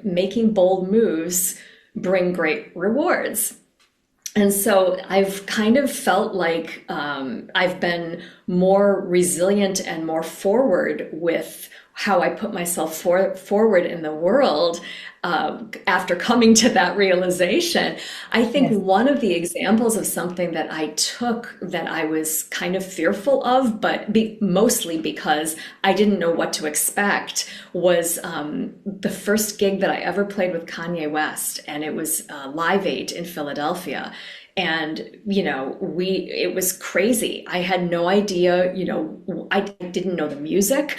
making bold moves bring great rewards. And so I've kind of felt like I've been more resilient and more forward with how I put myself forward in the world after coming to that realization. I think Yes. one of the examples of something that I took that I was kind of fearful of, but mostly because I didn't know what to expect, was the first gig that I ever played with Kanye West, and it was Live 8 in Philadelphia. And, it was crazy. I had no idea, I didn't know the music.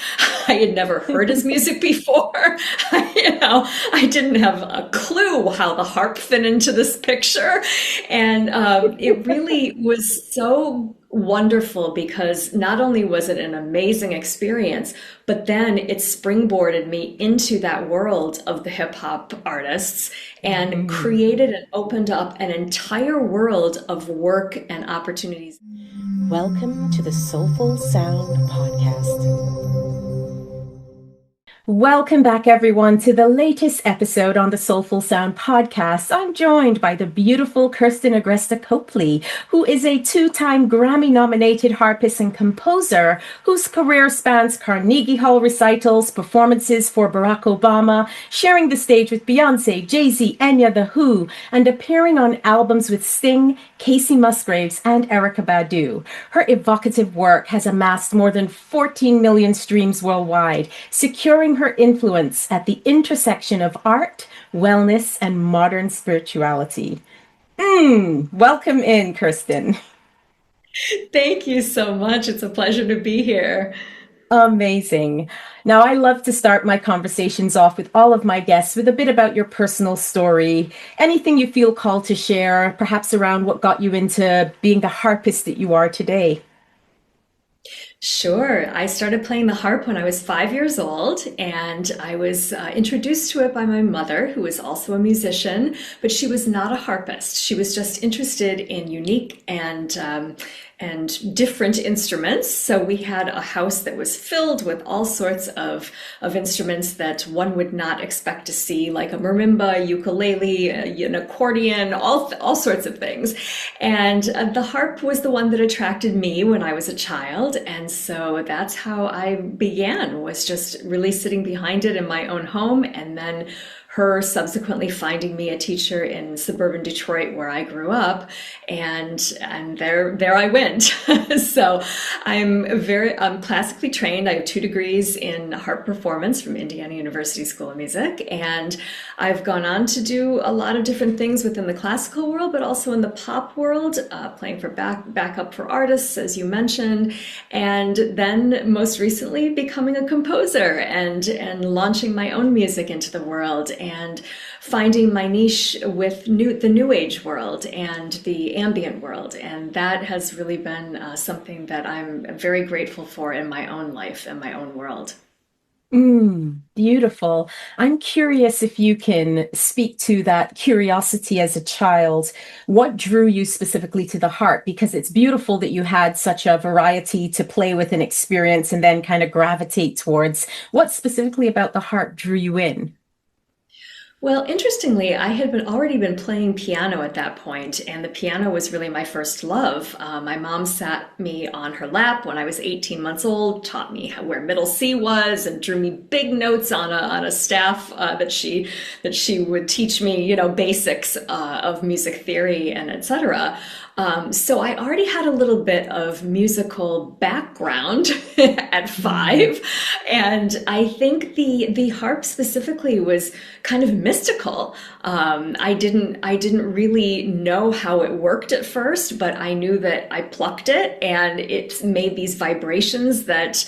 I had never heard his music before. I didn't have a clue how the harp fit into this picture. And it really was so wonderful because not only was it an amazing experience, but then it springboarded me into that world of the hip hop artists and Mm. created and opened up an entire world of work and opportunities. Welcome to the Soulful Sound Podcast. Welcome back, everyone, to the latest episode on the Soulful Sound Podcast. I'm joined by the beautiful Kirsten Agresta Copely, who is a two-time Grammy-nominated harpist and composer whose career spans Carnegie Hall recitals, performances for Barack Obama, sharing the stage with Beyoncé, Jay-Z, Enya, The Who, and appearing on albums with Sting, Kacey Musgraves, and Erykah Badu. Her evocative work has amassed more than 14 million streams worldwide, securing her influence at the intersection of art, wellness, and modern spirituality. Welcome in, Kirsten. Thank you so much. It's a pleasure to be here. Amazing. Now, I love to start my conversations off with all of my guests with a bit about your personal story, anything you feel called to share, perhaps around what got you into being the harpist that you are today. Sure. I started playing the harp when I was 5 years old, and I was introduced to it by my mother, who was also a musician, but she was not a harpist. She was just interested in unique and different instruments. So we had a house that was filled with all sorts of instruments that one would not expect to see, like a marimba, ukulele, an accordion, all sorts of things. And the harp was the one that attracted me when I was a child. And so that's how I began, was just really sitting behind it in my own home, and then her subsequently finding me a teacher in suburban Detroit where I grew up, and there I went. So I'm classically trained. I have 2 degrees in harp performance from Indiana University School of Music, and I've gone on to do a lot of different things within the classical world, but also in the pop world, playing for backup for artists, as you mentioned, and then most recently becoming a composer and launching my own music into the world, and finding my niche with the new age world and the ambient world. And that has really been something that I'm very grateful for in my own life and my own world. Beautiful. I'm curious if you can speak to that curiosity as a child. What drew you specifically to the harp? Because it's beautiful that you had such a variety to play with and experience and then kind of gravitate towards. What specifically about the harp drew you in? Well, interestingly, I had already been playing piano at that point, and the piano was really my first love. My mom sat me on her lap when I was 18 months old, taught me where middle C was, and drew me big notes on a staff that she would teach me, basics of music theory and etc. So I already had a little bit of musical background at Mm. 5, and I think the harp specifically was kind of mystical. I didn't really know how it worked at first, but I knew that I plucked it and it made these vibrations that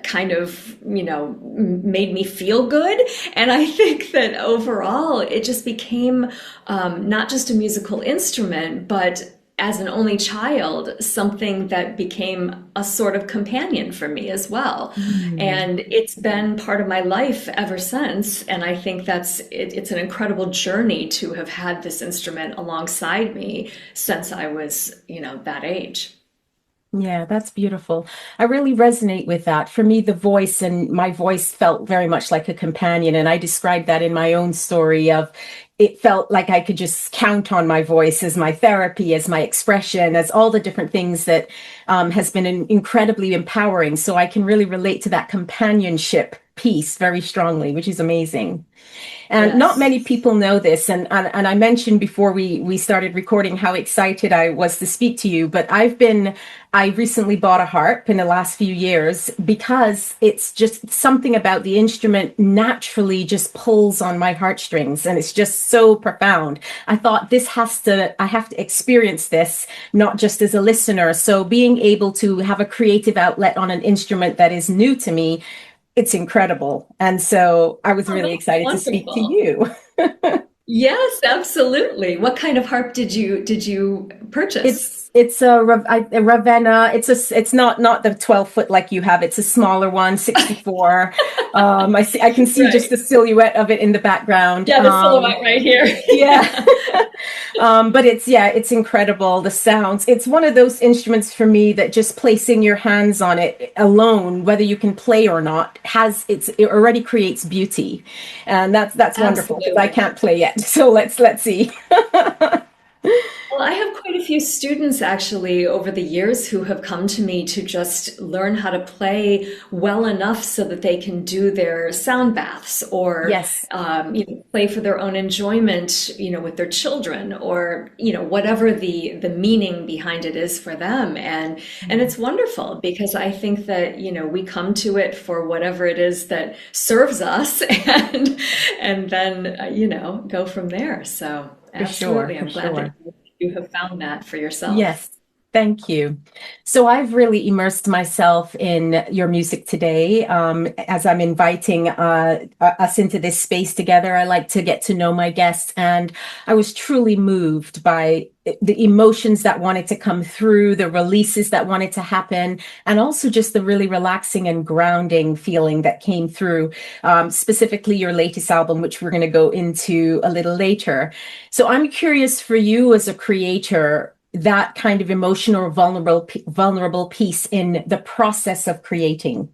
kind of made me feel good. And I think that overall it just became not just a musical instrument, but as an only child, something that became a sort of companion for me as well. Mm. And it's been part of my life ever since. And I think it's an incredible journey to have had this instrument alongside me since I was, that age. Yeah, that's beautiful. I really resonate with that. For me, the voice and my voice felt very much like a companion. And I described that in my own story of it felt like I could just count on my voice as my therapy, as my expression, as all the different things that has been incredibly empowering. So I can really relate to that companionship piece very strongly, which is amazing. And not Yes. many people know this. And I mentioned before we started recording how excited I was to speak to you. But I recently bought a harp in the last few years because it's just something about the instrument naturally just pulls on my heartstrings. And it's just so profound. I thought I have to experience this, not just as a listener. So being able to have a creative outlet on an instrument that is new to me, it's incredible. And so I was Oh, really that's excited to speak to wonderful. you. Yes, absolutely. What kind of harp did you purchase? It's a Ravenna. It's not the 12 foot like you have. It's a smaller one, 64. I can see just Right. the silhouette of it in the background. Yeah, the silhouette right here. Yeah. Yeah. But it's incredible. The sounds. It's one of those instruments for me that just placing your hands on it alone, whether you can play or not, it already creates beauty. And that's wonderful because I Absolutely. can't play yet. So let's see. Well, I have quite a few students actually over the years who have come to me to just learn how to play well enough so that they can do their sound baths or Yes. play for their own enjoyment, with their children or whatever the meaning behind it is for them. And it's wonderful because I think that we come to it for whatever it is that serves us and then go from there. So For sure, absolutely, for I'm glad that sure. you have found that for yourself. Yes, thank you. So I've really immersed myself in your music today. As I'm inviting us into this space together, I like to get to know my guests, and I was truly moved by the emotions that wanted to come through, the releases that wanted to happen, and also just the really relaxing and grounding feeling that came through, specifically your latest album, which we're going to go into a little later. So I'm curious for you as a creator, that kind of emotional, vulnerable piece in the process of creating.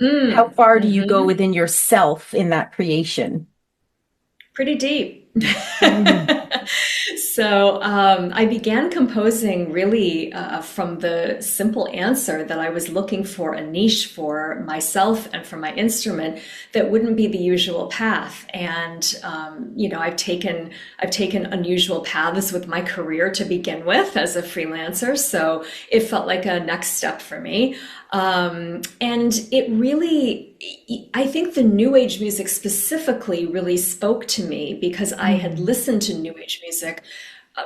How Mm, far do you go hmm. within yourself in that creation? Pretty deep. Mhm. So I began composing really from the simple answer that I was looking for a niche for myself and for my instrument that wouldn't be the usual path. And I've taken unusual paths with my career to begin with as a freelancer, so it felt like a next step for me. And it really, I think the New Age music specifically really spoke to me because I had Mm. listened to New Age music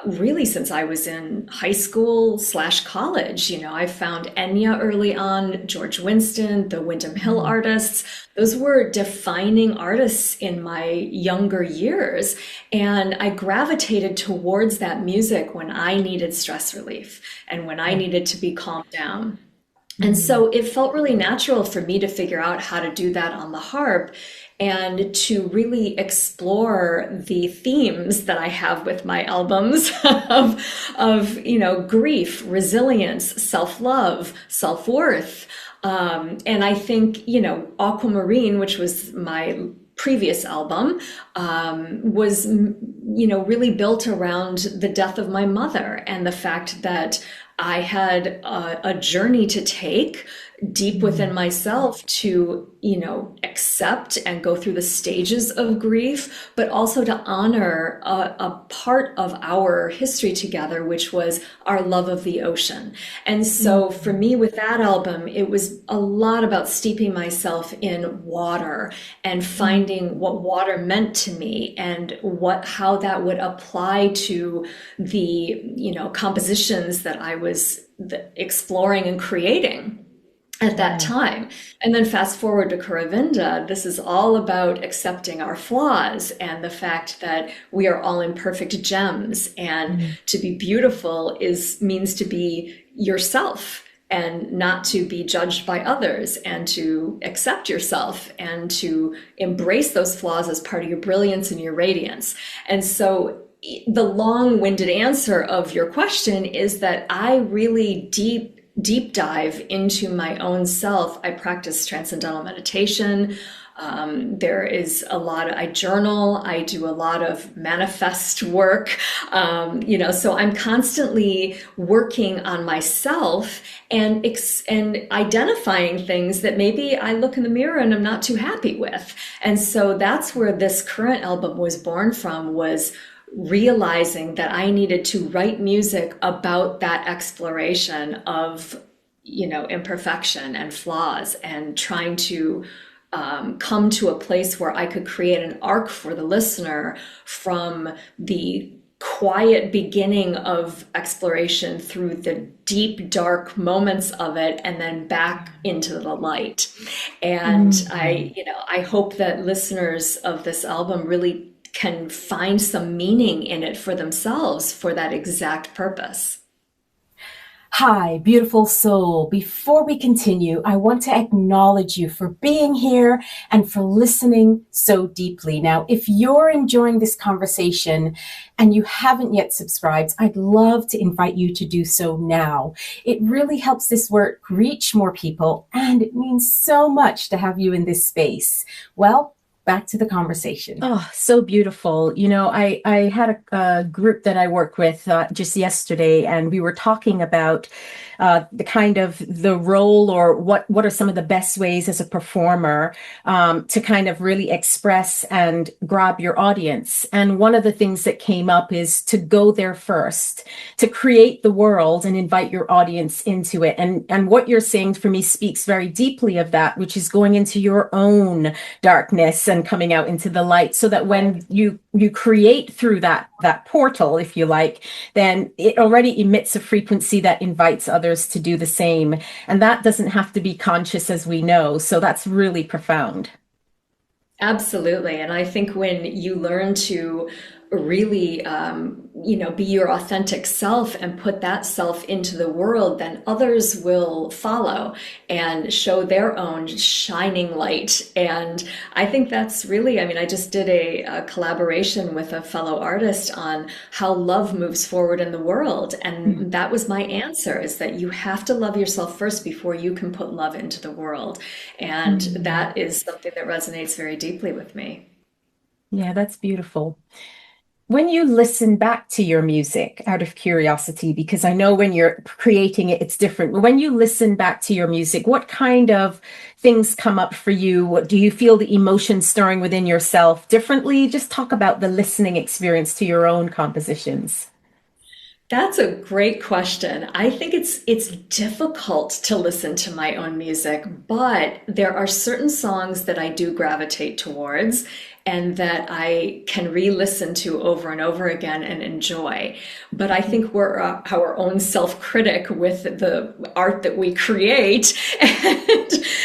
really since I was in high school slash college. I found Enya early on, George Winston, the Wyndham Hill Mm. artists. Those were defining artists in my younger years. And I gravitated towards that music when I needed stress relief and when I Yeah. needed to be calmed down. And Mm. so it felt really natural for me to figure out how to do that on the harp and to really explore the themes that I have with my albums of grief, resilience, self-love, self-worth. And I think, Aquamarine, which was my previous album, was, really built around the death of my mother and the fact that I had a journey to take deep within Mm. myself to, accept and go through the stages of grief, but also to honor a part of our history together, which was our love of the ocean. And so for Mm. me with that album, it was a lot about steeping myself in water and Mm. finding what water meant to me and how that would apply to the, compositions that I was exploring and creating at that Yeah. time. And then fast forward to Kuruvinda, this is all about accepting our flaws and the fact that we are all imperfect gems. And Mm. to be beautiful means to be yourself and not to be judged by others and to accept yourself and to embrace those flaws as part of your brilliance and your radiance. And so the long-winded answer of your question is that I really deep dive into my own self. I practice transcendental meditation. There is a lot of, I journal, I do a lot of manifest work, so I'm constantly working on myself and identifying things that maybe I look in the mirror and I'm not too happy with. And so that's where this current album was born from, was realizing that I needed to write music about that exploration of, imperfection and flaws, and trying to come to a place where I could create an arc for the listener from the quiet beginning of exploration through the deep, dark moments of it, and then back into the light. And I hope that listeners of this album really can find some meaning in it for themselves for that exact purpose. Hi, beautiful soul. Before we continue, I want to acknowledge you for being here and for listening so deeply. Now, if you're enjoying this conversation and you haven't yet subscribed, I'd love to invite you to do so now. It really helps this work reach more people, and it means so much to have you in this space. Well, back to the conversation. Oh, so beautiful. I had a group that I work with just yesterday, and we were talking about the kind of the role, or what are some of the best ways as a performer to kind of really express and grab your audience. And one of the things that came up is to go there first, to create the world and invite your audience into it. And what you're saying for me speaks very deeply of that, which is going into your own darkness and coming out into the light, so that when you create through that portal, if you like, then it already emits a frequency that invites others to do the same. And that doesn't have to be conscious, as we know. So that's really profound. Absolutely. And I think when you learn to really, be your authentic self and put that self into the world, then others will follow and show their own shining light. And I think that's really, I just did a collaboration with a fellow artist on how love moves forward in the world. And that was my answer, is that you have to love yourself first before you can put love into the world. And that is something that resonates very deeply with me. Yeah, that's beautiful. When you listen back to your music, out of curiosity, because I know when you're creating it, it's different. But when you listen back to your music, what kind of things come up for you? Do you feel the emotion stirring within yourself differently? Just talk about the listening experience to your own compositions. That's a great question. I think it's difficult to listen to my own music, but there are certain songs that I do gravitate towards and that I can re-listen to over and over again and enjoy. But I think we're our own self-critic with the art that we create.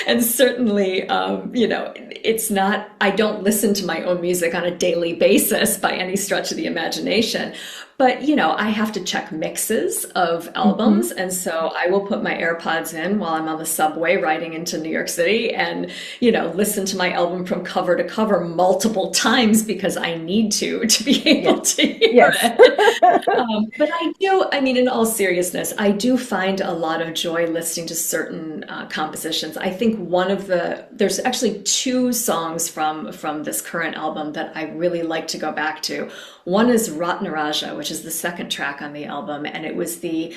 And certainly, it's not, I don't listen to my own music on a daily basis by any stretch of the imagination. But, I have to check mixes of albums. And so I will put my AirPods in while I'm on the subway riding into New York City and, listen to my album from cover to cover multiple times because I need to be able to hear it. But I do, in all seriousness, I do find a lot of joy listening to certain compositions. I think there's actually two songs from this current album that I really like to go back to. One is Ratnaraja, which is the second track on the album, and it was the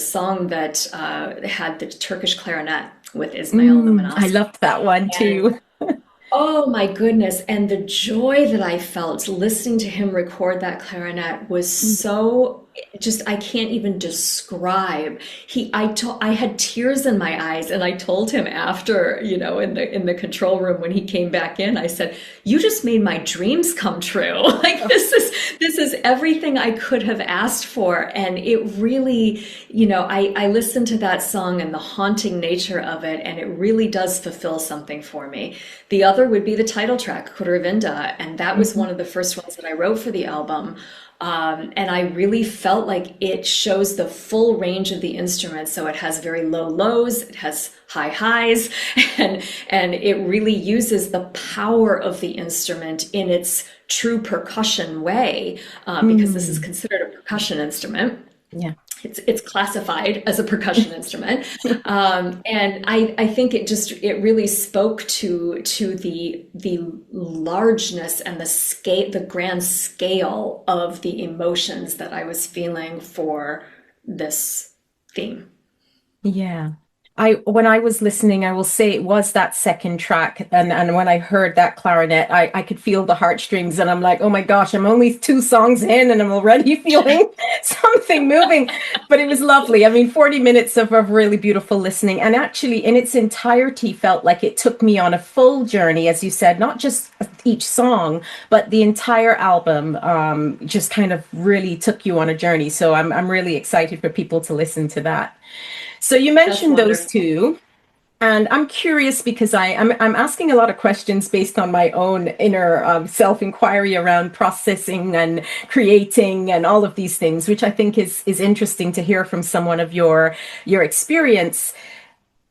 song that had the Turkish clarinet with Ismail Luminas. I loved that one too. Oh my goodness. And the joy that I felt listening to him record that clarinet was so I can't even describe. I had tears in my eyes, and I told him after, in the control room when he came back in, I said, "You just made my dreams come true." Like this is everything I could have asked for. And it really, I listened to that song and the haunting nature of it, and it really does fulfill something for me. The other would be the title track, Kuruvinda, and that was one of the first ones that I wrote for the album. And I really felt like it shows the full range of the instrument. So it has very low lows, it has high highs, and it really uses the power of the instrument in its true percussion way, because this is considered a percussion instrument. Yeah. It's classified as a percussion instrument, and I think it really spoke to the largeness and the grand scale of the emotions that I was feeling for this theme. Yeah. When I was listening, I will say it was that second track. And when I heard that clarinet, I could feel the heartstrings, and I'm like, oh my gosh, I'm only 2 songs in and I'm already feeling something moving. But it was lovely. I mean, 40 minutes of really beautiful listening, and actually in its entirety felt like it took me on a full journey, as you said, not just each song, but the entire album, just kind of really took you on a journey. So I'm really excited for people to listen to that. So you mentioned those two, and I'm curious because I'm asking a lot of questions based on my own inner self-inquiry around processing and creating and all of these things, which I think is interesting to hear from someone of your experience.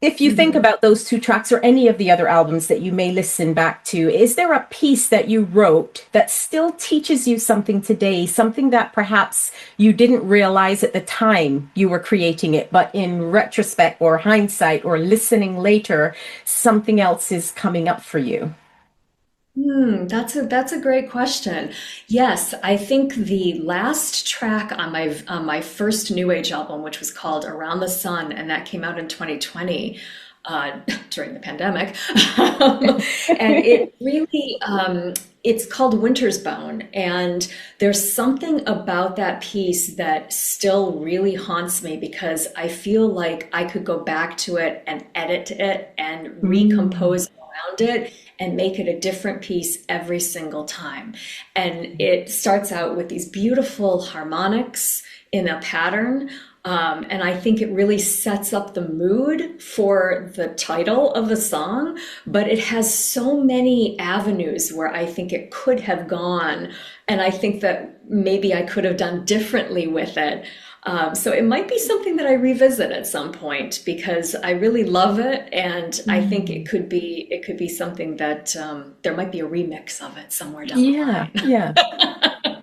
If you think about those two tracks or any of the other albums that you may listen back to, is there a piece that you wrote that still teaches you something today, something that perhaps you didn't realize at the time you were creating it, but in retrospect or hindsight or listening later, something else is coming up for you? That's a great question. Yes, I think the last track on my first New Age album, which was called Around the Sun, and that came out in 2020, during the pandemic, and it really it's called Winter's Bone, and there's something about that piece that still really haunts me because I feel like I could go back to it and edit it and recompose around it and make it a different piece every single time. And it starts out with these beautiful harmonics in a pattern. And I think it really sets up the mood for the title of the song, but it has so many avenues where I think it could have gone. And I think that maybe I could have done differently with it. So it might be something that I revisit at some point because I really love it, and I think it could be something that there might be a remix of it somewhere down the line. Yeah.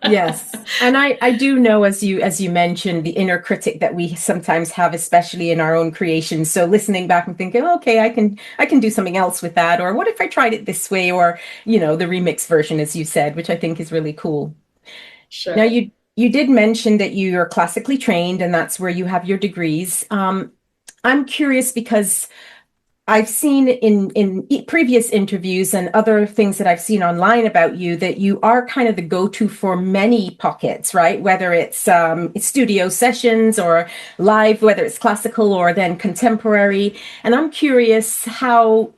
Yes. And I do know, as you mentioned, the inner critic that we sometimes have, especially in our own creations. So listening back and thinking, okay, I can do something else with that, or what if I tried it this way, or the remix version, as you said, which I think is really cool. Now, Sure. you did mention that you are classically trained and that's where you have your degrees. I'm curious because I've seen in previous interviews and other things that I've seen online about you that you are kind of the go-to for many pockets, right? Whether it's studio sessions or live, whether it's classical or then contemporary. And I'm curious how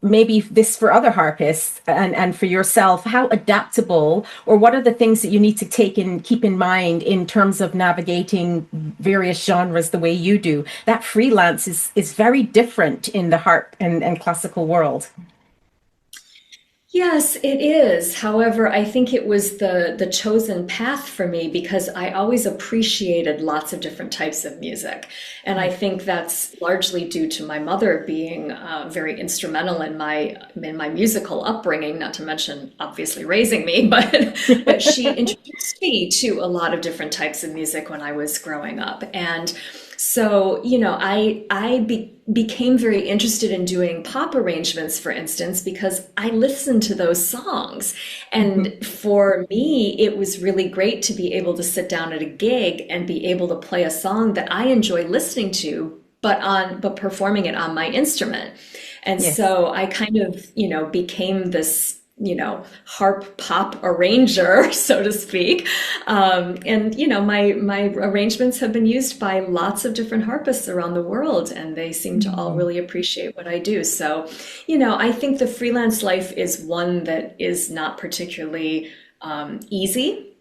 maybe this for other harpists and for yourself, how adaptable or what are the things that you need to keep in mind in terms of navigating various genres the way you do? That freelance is very different in the harp and classical world. Yes, it is. However, I think it was the chosen path for me because I always appreciated lots of different types of music. And I think that's largely due to my mother being very instrumental in my musical upbringing, not to mention obviously raising me, but she introduced me to a lot of different types of music when I was growing up. And so, I became very interested in doing pop arrangements, for instance, because I listened to those songs. And for me, it was really great to be able to sit down at a gig and be able to play a song that I enjoy listening to, but performing it on my instrument. And Yes. so I kind of, became this harp pop arranger, so to speak. My arrangements have been used by lots of different harpists around the world, and they seem to all really appreciate what I do. So, I think the freelance life is one that is not particularly easy.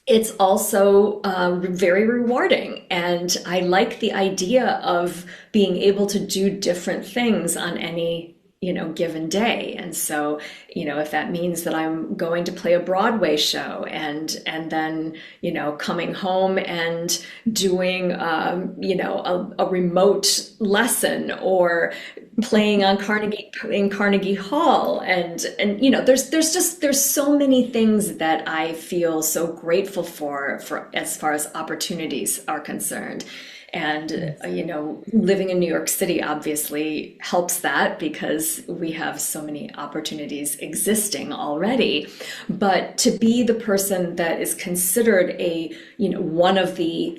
It's also very rewarding, and I like the idea of being able to do different things on any given day. And so, if that means that I'm going to play a Broadway show and then, coming home and doing, a remote lesson, or playing on Carnegie Hall, and there's so many things that I feel so grateful for as far as opportunities are concerned. And, living in New York City obviously helps that, because we have so many opportunities existing already. But to be the person that is considered one of the,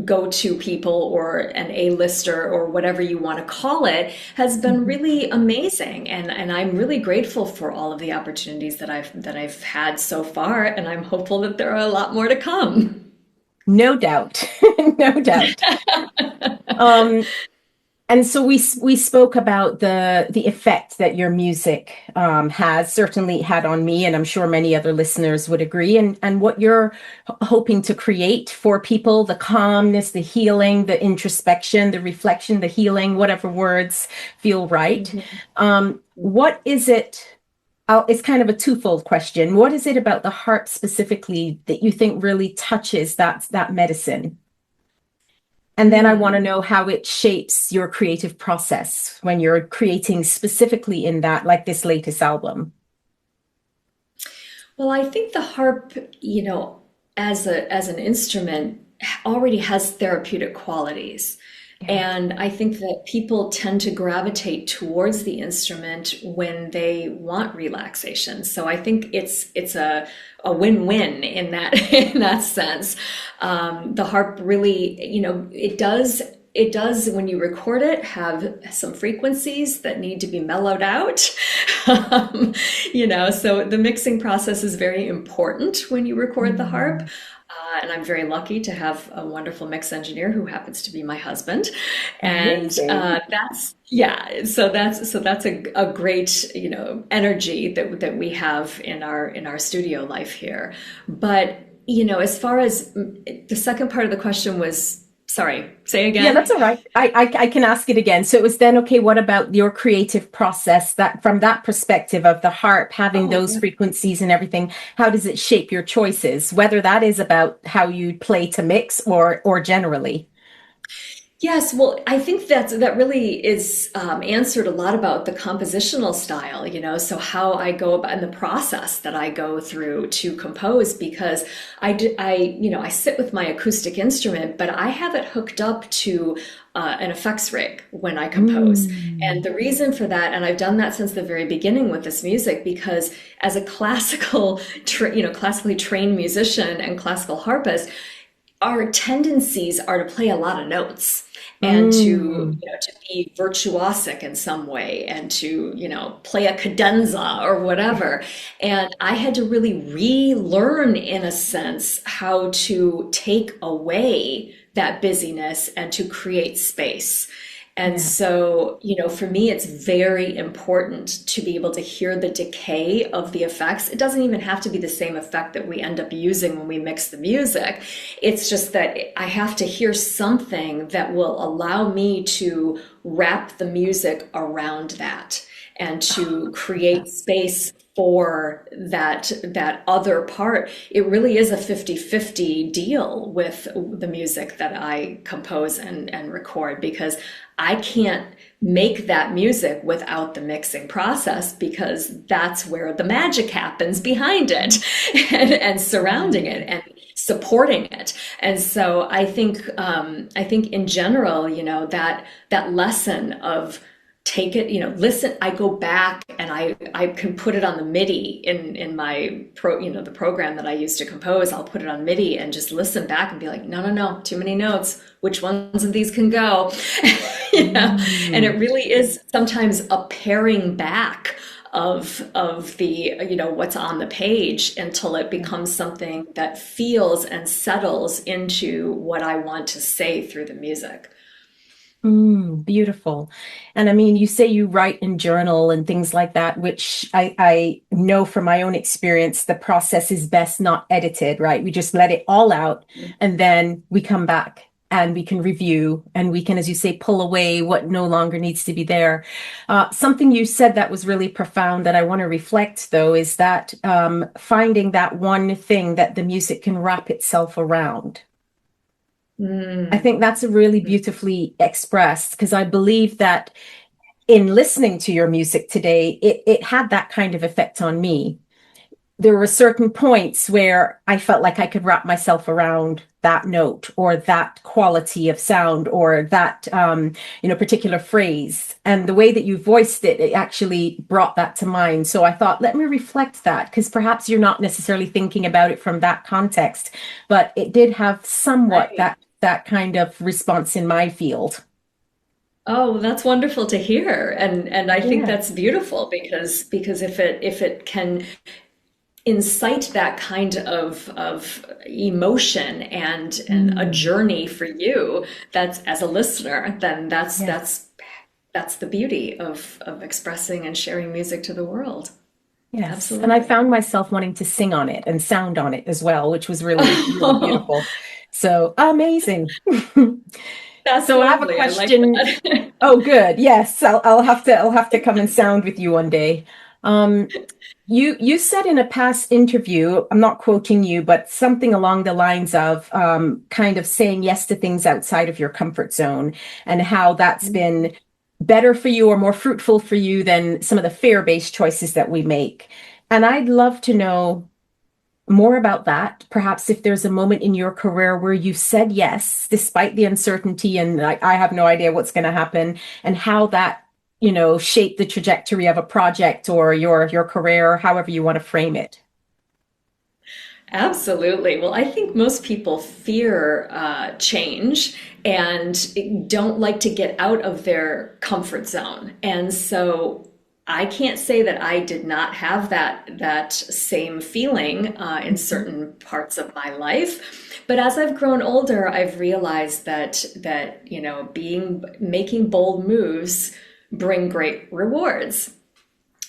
go-to people, or an A-lister, or whatever you want to call it, has been really amazing. And I'm really grateful for all of the opportunities that I've had so far. And I'm hopeful that there are a lot more to come. No doubt. No doubt. And so we spoke about the effect that your music has certainly had on me, and I'm sure many other listeners would agree, and what you're hoping to create for people: the calmness, the healing, the introspection, the reflection, the healing, whatever words feel right. What is it? It's kind of a twofold question. What is it about the harp specifically that you think really touches that medicine? And then I want to know how it shapes your creative process when you're creating specifically in that, like this latest album. Well, I think the harp, as an instrument, already has therapeutic qualities. And I think that people tend to gravitate towards the instrument when they want relaxation. So I think it's a win-win in that sense. The harp really, it does when you record it have some frequencies that need to be mellowed out. So the mixing process is very important when you record the harp. And I'm very lucky to have a wonderful mix engineer who happens to be my husband. And so that's a great, energy that we have in our studio life here. But, as far as the second part of the question was, sorry, say again. Yeah, that's all right. I can ask it again. So it was then, okay, what about your creative process, that from that perspective of the harp having those frequencies and everything, how does it shape your choices, whether that is about how you play to mix or generally? Yes, well, I think that really is answered a lot about the compositional style, so how I go about in the process that I go through to compose, because I sit with my acoustic instrument, but I have it hooked up to an effects rig when I compose. And the reason for that, and I've done that since the very beginning with this music, because as a classically trained musician and classical harpist, our tendencies are to play a lot of notes and to be virtuosic in some way, and to play a cadenza or whatever. And I had to really relearn, in a sense, how to take away that busyness and to create space. And so, for me, it's very important to be able to hear the decay of the effects. It doesn't even have to be the same effect that we end up using when we mix the music. It's just that I have to hear something that will allow me to wrap the music around that, and to create space for that other part. It really is a 50-50 deal with the music that I compose and record, because I can't make that music without the mixing process, because that's where the magic happens behind it and surrounding it and supporting it. And so I think in general, that lesson of take it, listen, I go back and I can put it on the MIDI in my the program that I use to compose. I'll put it on MIDI and just listen back and be like, no, too many notes. Which ones of these can go? And it really is sometimes a paring back of the, what's on the page, until it becomes something that feels and settles into what I want to say through the music. Beautiful. And I mean, you say you write and journal and things like that, which I know from my own experience, the process is best not edited, right? We just let it all out, and then we come back and we can review, and we can, as you say, pull away what no longer needs to be there. Something you said that was really profound that I want to reflect, though, is that finding that one thing that the music can wrap itself around. I think that's really beautifully expressed, because I believe that in listening to your music today, it had that kind of effect on me. There were certain points where I felt like I could wrap myself around that note or that quality of sound or that particular phrase. And the way that you voiced it, it actually brought that to mind. So I thought, let me reflect that, because perhaps you're not necessarily thinking about it from that context, but it did have somewhat that kind of response in my field. Oh, that's wonderful to hear. And I think that's beautiful because if it can incite that kind of emotion and a journey for you, that's as a listener, then that's the beauty of expressing and sharing music to the world. Yes. Absolutely. And I found myself wanting to sing on it and sound on it as well, which was really, really beautiful. So amazing. That's So lovely. I have a question. I like that. Oh, good. Yes, I'll have to come and sound with you one day. You said in a past interview, I'm not quoting you, but something along the lines of kind of saying yes to things outside of your comfort zone, and how that's been better for you or more fruitful for you than some of the fear-based choices that we make. And I'd love to know more about that. Perhaps if there's a moment in your career where you said yes, despite the uncertainty and like, I have no idea what's going to happen, and how that, shaped the trajectory of a project or your career, however you want to frame it. Absolutely. Well, I think most people fear change and don't like to get out of their comfort zone. And so I can't say that I did not have that same feeling in certain parts of my life. But as I've grown older, I've realized that making bold moves bring great rewards.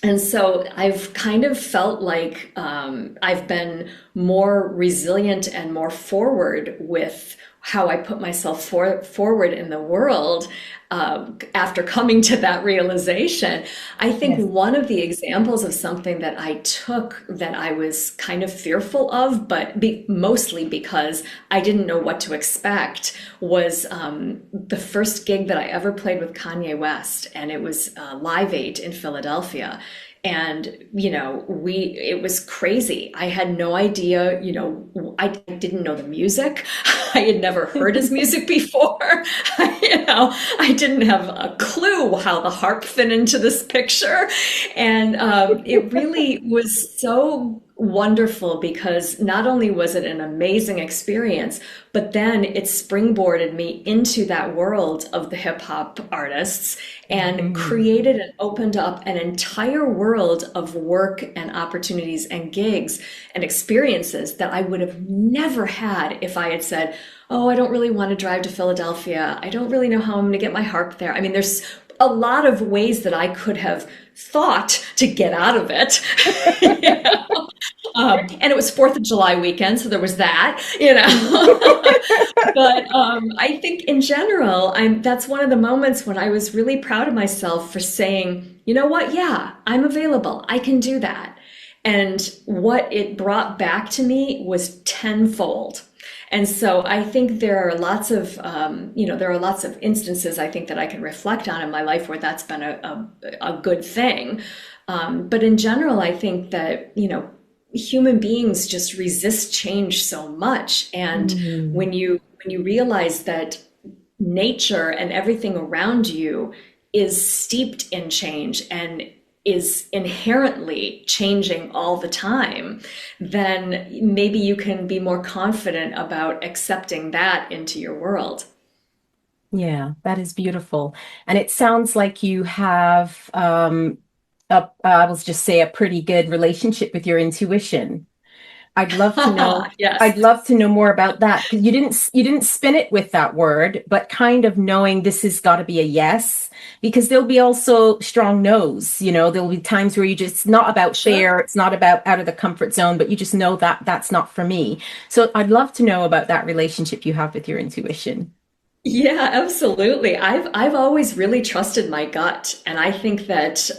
And so I've kind of felt like I've been more resilient and more forward with how I put myself forward in the world after coming to that realization. I think one of the examples of something that I took that I was kind of fearful of, but mostly because I didn't know what to expect, was the first gig that I ever played with Kanye West, and it was Live 8 in Philadelphia. And, it was crazy. I had no idea, I didn't know the music. I had never heard his music before. I didn't have a clue how the harp fit into this picture. And it really was so wonderful because not only was it an amazing experience, but then it springboarded me into that world of the hip hop artists and created and opened up an entire world of work and opportunities and gigs and experiences that I would have never had if I had said, oh, I don't really want to drive to Philadelphia. I don't really know how I'm going to get my harp there. I mean, there's a lot of ways that I could have thought to get out of it. And it was 4th of July weekend, so there was that, But I think in general, that's one of the moments when I was really proud of myself for saying, you know what? Yeah, I'm available. I can do that. And what it brought back to me was tenfold. And so I think there are lots of, instances I think that I can reflect on in my life where that's been a good thing. But in general, I think that, human beings just resist change so much. And when you realize that nature and everything around you is steeped in change and is inherently changing all the time, then maybe you can be more confident about accepting that into your world. Yeah, that is beautiful. And it sounds like you have, I will just say, a pretty good relationship with your intuition. I'd love to know. Yes. I'd love to know more about that, because you didn't spin it with that word, but kind of knowing this has got to be a yes, because there'll be also strong no's. There'll be times where it's not about fear, it's not about out of the comfort zone, but you just know that that's not for me. So I'd love to know about that relationship you have with your intuition. Yeah, absolutely. I've always really trusted my gut, and I think that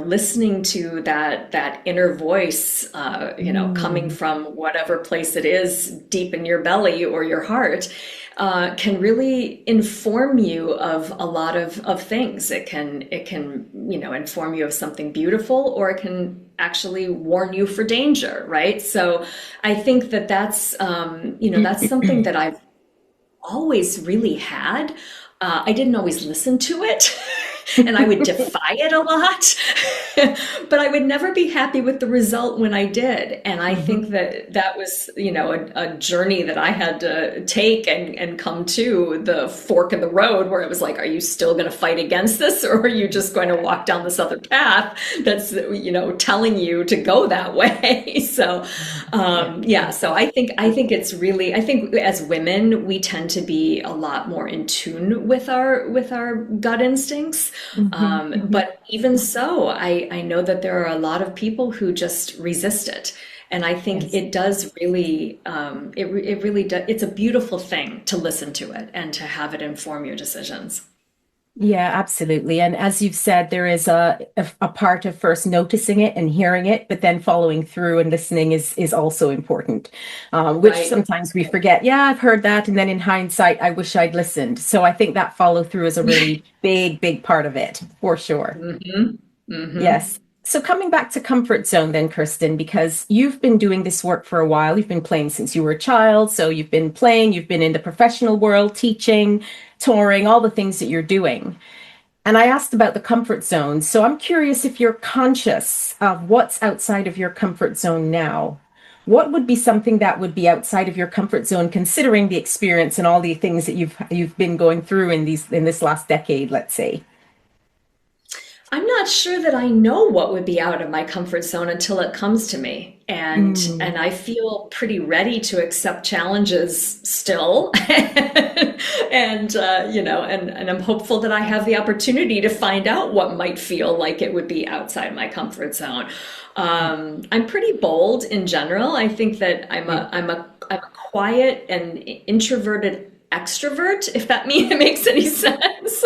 listening to that inner voice, coming Mm, from whatever place it is deep in your belly or your heart, can really inform you of a lot of things. It can inform you of something beautiful, or it can actually warn you for danger, right? So I think that that's something that I've always really had. I didn't always listen to it, and I would defy it a lot, but I would never be happy with the result when I did. And I think mhm. that that was, a journey that I had to take and come to the fork in the road where it was like, are you still going to fight against this, or are you just going to walk down this other path that's, telling you to go that way? So Yeah. yeah, so I think it's really, I think as women we tend to be a lot more in tune with our gut instincts. Hmm. Hmm. But even so, I know that there are a lot of people who just resist it. And I think Yes. it does really, it really does, it's a beautiful thing to listen to it and to have it inform your decisions. Yeah, absolutely. And as you've said, there is a part of first noticing it and hearing it, but then following through and listening is also important, which Right. sometimes we forget. Yeah, I've heard that, and then in hindsight, I wish I'd listened. So I think that follow through is a really big, big part of it, for sure. Hmm. Hmm. Yes. So coming back to comfort zone then, Kirsten, because you've been doing this work for a while. You've been playing since you were a child. So you've been playing, you've been in the professional world, teaching, touring, all the things that you're doing. And I asked about the comfort zone. So I'm curious if you're conscious of what's outside of your comfort zone now. What would be something that would be outside of your comfort zone, considering the experience and all the things that you've been going through in this last decade, let's say? I'm not sure that I know what would be out of my comfort zone until it comes to me. And Mm, I feel pretty ready to accept challenges still. And I'm hopeful that I have the opportunity to find out what might feel like it would be outside my comfort zone. I'm pretty bold in general. I think that I'm a quiet and introverted extrovert, if that it makes any sense.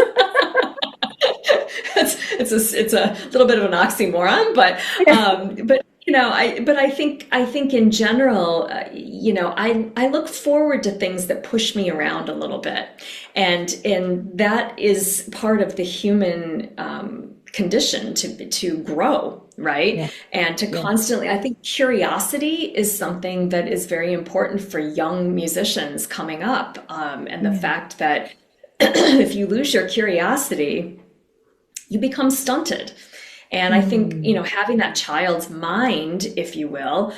It's a little bit of an oxymoron, but I think in general, I look forward to things that push me around a little bit, and that is part of the human condition to grow, right? yeah, And to yeah. constantly, I think curiosity is something that is very important for young musicians coming up, and the Yeah. fact that if you lose your curiosity, you become stunted. And I think, Mm, having that child's mind, if you will,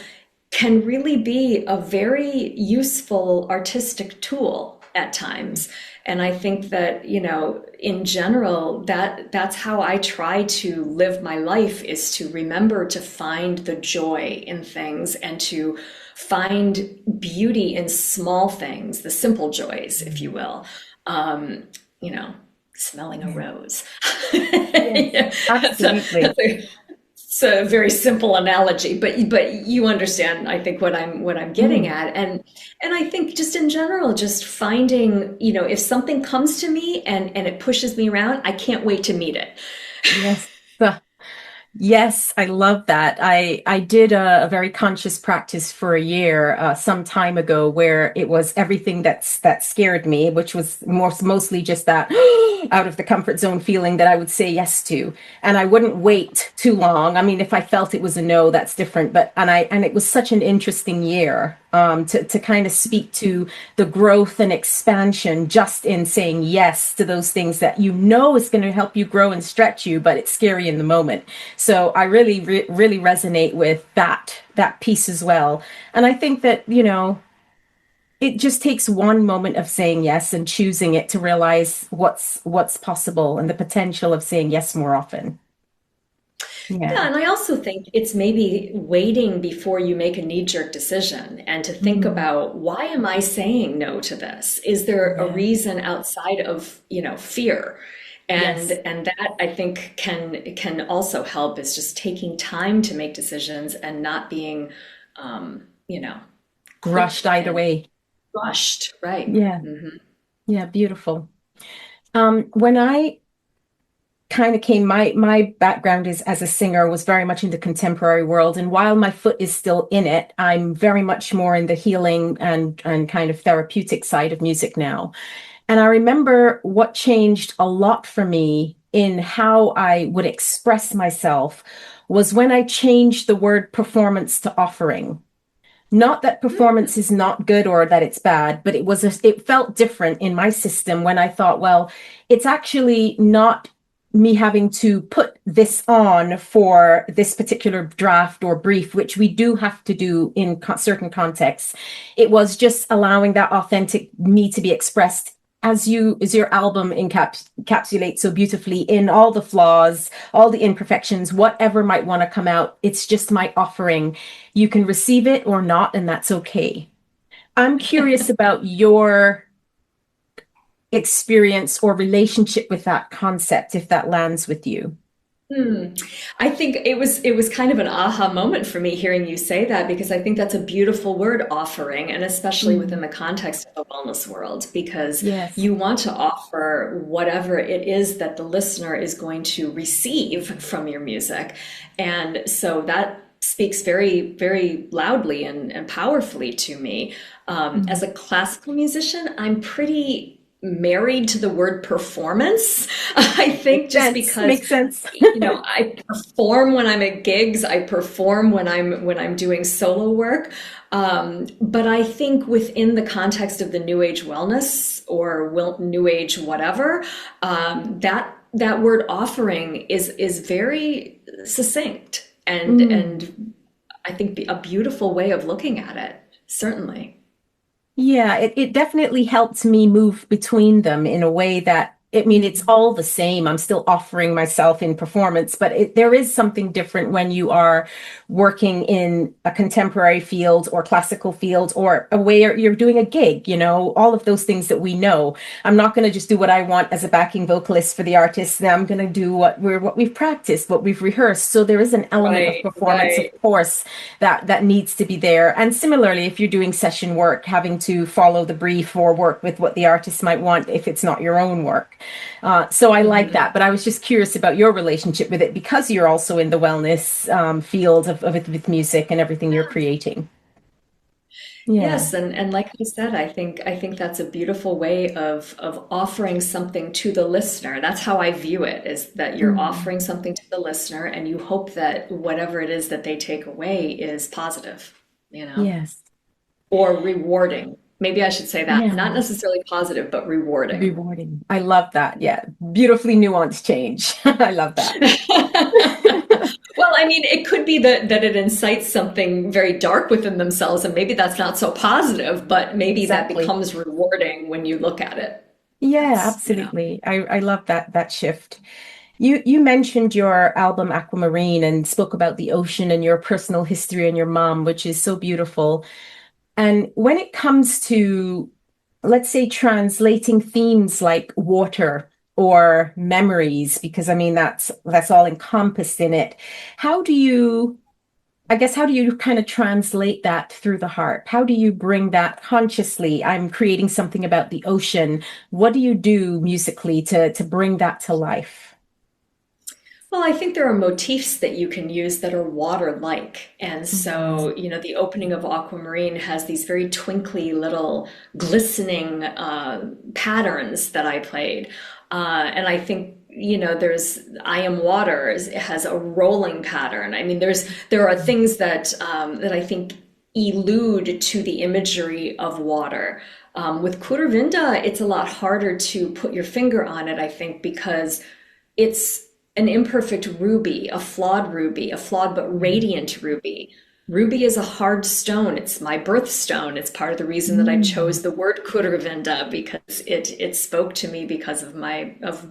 can really be a very useful artistic tool at times. And I think that, in general, that's how I try to live my life, is to remember to find the joy in things and to find beauty in small things, the simple joys, if you will. Um, you know, Smelling a yeah. rose. Yes, Yeah, that's a, absolutely. that's a, it's a very simple analogy, but you understand, I think, what I'm getting Mm, at. And I think just in general, just finding, if something comes to me and it pushes me around, I can't wait to meet it. yes. Yes, I love that. I did a very conscious practice for a year some time ago where it was everything that scared me, which was mostly just that out of the comfort zone feeling that I would say yes to, and I wouldn't wait too long. I mean, if I felt it was a no, that's different. But and it was such an interesting year to kind of speak to the growth and expansion just in saying yes to those things that you know is going to help you grow and stretch you, but it's scary in the moment. So I really, really resonate with that piece as well. And I think that, it just takes one moment of saying yes and choosing it to realize what's possible and the potential of saying yes more often. Yeah, Yeah. and I also think it's maybe waiting before you make a knee-jerk decision and to think Mm, about, why am I saying no to this? Is there a yeah. reason outside of, fear? And Yes. and that I think can also help, is just taking time to make decisions and not being quick Rushed either and way. rushed, right? Yeah. Hmm. Yeah, beautiful. When I kind of came, my background is as a singer was very much in the contemporary world, and while my foot is still in it, I'm very much more in the healing and kind of therapeutic side of music now. And I remember what changed a lot for me in how I would express myself was when I changed the word performance to offering. Not that performance is not good or that it's bad, but it felt different in my system when I thought, well, it's actually not me having to put this on for this particular draft or brief, which we do have to do in certain contexts. It was just allowing that authentic me to be expressed as your album encapsulates so beautifully in all the flaws, all the imperfections, whatever might want to come out. It's just my offering. You can receive it or not, and that's okay. I'm curious about your experience or relationship with that concept, if that lands with you. Hmm. I think it was kind of an aha moment for me hearing you say that, because I think that's a beautiful word, offering, and especially within Mm, the context of the wellness world, because yes. you want to offer whatever it is that the listener is going to receive from your music. And so that speaks very, very loudly and powerfully to me. Mm. As a classical musician, I'm pretty married to the word performance. I think Makes just sense. because Makes sense. I perform when I'm at gigs, I perform when I'm doing solo work. But I think within the context of the New Age wellness or New Age whatever, that word offering is very succinct Mm. and I think a beautiful way of looking at it. Certainly. Yeah, it definitely helped me move between them in a way that, I mean, it's all the same. I'm still offering myself in performance, but there is something different when you are working in a contemporary field or classical field or a way you're doing a gig, all of those things that we know. I'm not going to just do what I want as a backing vocalist for the artist. I'm going to do what we've practiced, what we've rehearsed. So there is an element of Right, performance, of right. course, that needs to be there. And similarly, if you're doing session work, having to follow the brief or work with what the artist might want if it's not your own work. So I like that. But I was just curious about your relationship with it because you're also in the wellness field of it with music and everything you're creating. Yeah. Yes, and like I said, I think that's a beautiful way of offering something to the listener. That's how I view it, is that you're Mm. offering something to the listener and you hope that whatever it is that they take away is positive, you know, Yes. or rewarding. Maybe I should say that. Not Yeah. necessarily positive, but rewarding. Rewarding. I love that. Yeah. Beautifully nuanced change. I love that. Well, I mean, it could be that it incites something very dark within themselves, and maybe that's not so positive, but maybe that Exactly. becomes rewarding when you look at it. Yeah, That's, absolutely. I love that shift. You mentioned your album Aquamarine and spoke about the ocean and your personal history and your mom, which is so beautiful. And when it comes to, let's say, translating themes like water or memories, because I mean that's all encompassed in it, how do you, I guess, how do you kind of translate that through the harp? How do you bring that consciously? I'm creating something about the ocean. What do you do musically to bring that to life? well, I think there are motifs that you can use that are water-like. And Mm. so, the opening of Aquamarine has these very twinkly little glistening patterns that I played. And I think, there's I Am Water it has a rolling pattern. I mean, there are things that I think elude to the imagery of water. With Kuruvinda, it's a lot harder to put your finger on it, I think, because it's an imperfect ruby, a flawed but radiant ruby. Ruby is a hard stone. It's my birthstone. It's part of the reason that I Mm. chose the word Kuruvinda, because it spoke to me because of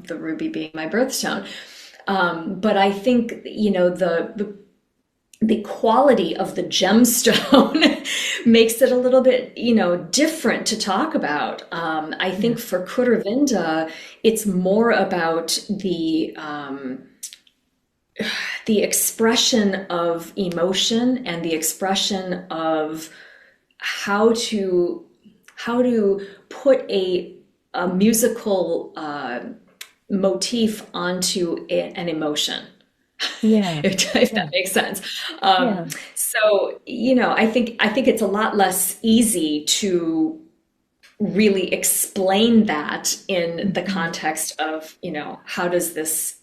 the ruby being my birthstone. But I think the quality of the gemstone makes it a little bit, different to talk about. I Yeah. think for Kuruvinda, it's more about the expression of emotion and the expression of how to how to put a musical motif onto an emotion, Yeah. if that Yeah. makes sense. Yeah. So, I think it's a lot less easy to really explain that in the Mhm. context of, how does this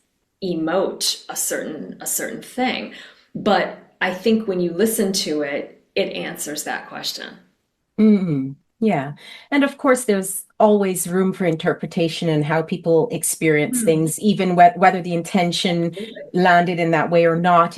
emote a certain thing. But I think when you listen to it, it answers that question. Yeah. And of course, there's always room for interpretation and how people experience Hmm. things, even whether the intention Absolutely. landed in that way or not.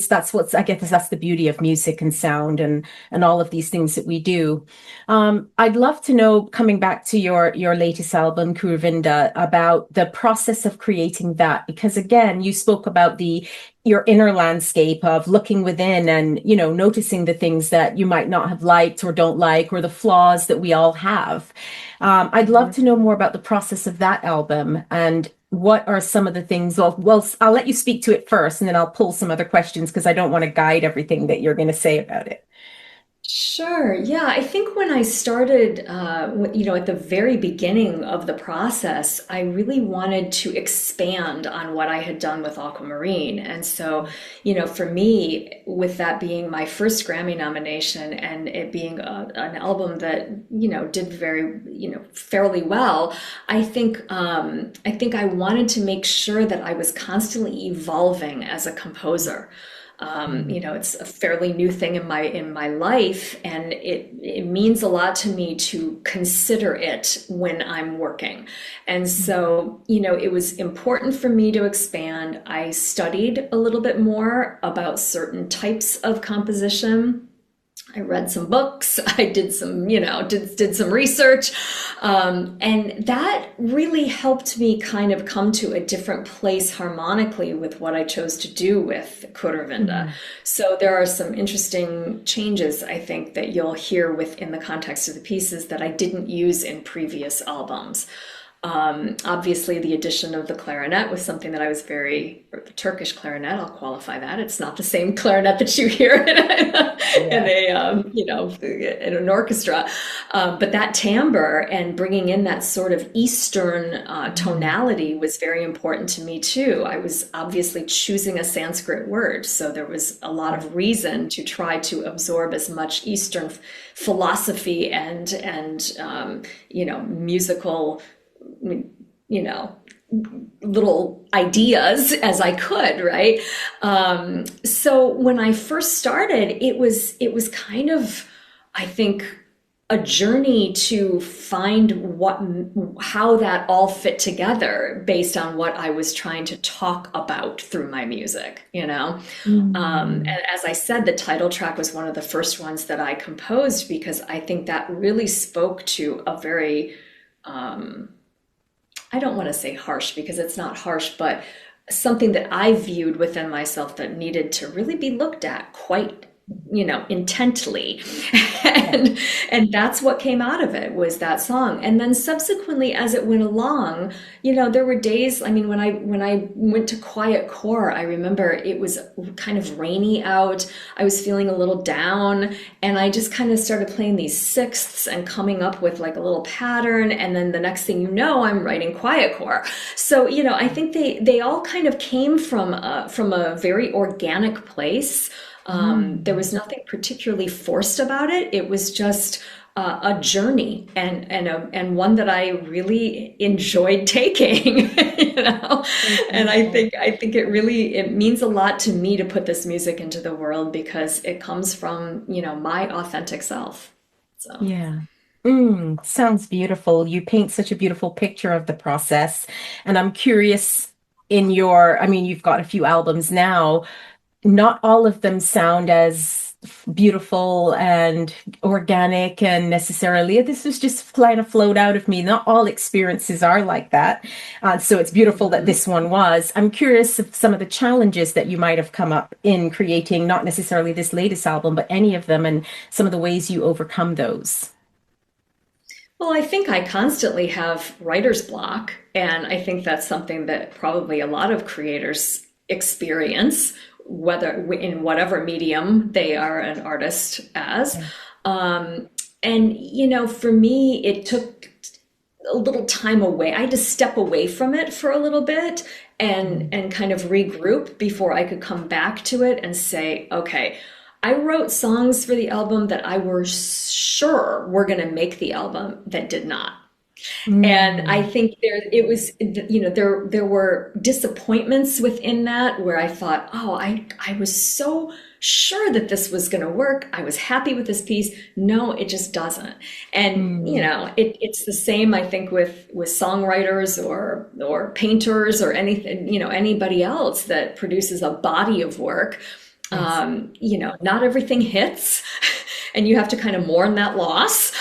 That's what's, I guess, that's the beauty of music and sound and all of these things that we do. I'd love to know, coming back to your latest album, Kuruvinda, about the process of creating that, because again, you spoke about the your inner landscape of looking within and noticing the things that you might not have liked or don't like, or the flaws that we all have. I'd love to know more about the process of that album and what are some of the things. Well, I'll let you speak to it first, and then I'll pull some other questions because I don't want to guide everything that you're going to say about it. Sure. Yeah, I think when I started, at the very beginning of the process, I really wanted to expand on what I had done with Aquamarine. And so, for me, with that being my first Grammy nomination and it being an album that, did very, fairly well, I think I wanted to make sure that I was constantly evolving as a composer. It's a fairly new thing in my life, and it means a lot to me to consider it when I'm working. And so, it was important for me to expand. I studied a little bit more about certain types of composition. I read some books. I did some, did some research, and that really helped me kind of come to a different place harmonically with what I chose to do with Kuruvinda. Mhm. So there are some interesting changes I think that you'll hear within the context of the pieces that I didn't use in previous albums. Obviously, the addition of the clarinet was something that I was or the Turkish clarinet, I'll qualify that. It's not the same clarinet that you hear in Yeah. in an orchestra. But that timbre and bringing in that sort of Eastern Mhm. tonality was very important to me too. I was obviously choosing a Sanskrit word, so there was a lot of reason to try to absorb as much Eastern philosophy and musical you know, little ideas as I could, right? So when I first started, it was kind of, I think, a journey to find how that all fit together based on what I was trying to talk about through my music. Mm. And as I said, the title track was one of the first ones that I composed because I think that really spoke to a very I don't want to say harsh because it's not harsh, but something that I viewed within myself that needed to really be looked at quite, intently. Yeah. And that's what came out of it was that song. And then subsequently as it went along, there were days, I mean, when I went to quiet core, I remember it was kind of rainy out. I was feeling a little down, and I just kind of started playing these sixths and coming up with like a little pattern. And then the next thing you know, I'm writing quiet core. So, I think they all kind of came from a very organic place. There Mm. was nothing particularly forced about it. It was just a journey and one that I really enjoyed taking, So And I beautiful. think I think it means a lot to me to put this music into the world because it comes from, my authentic self. So. Yeah. Sounds beautiful. You paint such a beautiful picture of the process. And I'm curious I mean, you've got a few albums now. Not all of them sound as beautiful and organic and necessarily. This was just kind of flowed out of me. Not all experiences are like that. So it's beautiful that Mhm. this one was. I'm curious of some of the challenges that you might have come up in creating, not necessarily this latest album, but any of them, and some of the ways you overcome those. Well, I think I constantly have writer's block, and I think that's something that probably a lot of creators experience, whether in whatever medium they are an artist as. Yeah. Um, and, for me, it took a little time away. I had to step away from it for a little bit and kind of regroup before I could come back to it and say, okay, I wrote songs for the album that I was sure were going to make the album that did not. And I Mm. think there were disappointments within that where I thought, oh, I was so sure that this was going to work. I was happy with this piece. No, it just doesn't. And Mm. it's the same, I think, with songwriters or painters or anything, anybody else that produces a body of work. Yes. Not everything hits, and you have to kind of mourn that loss.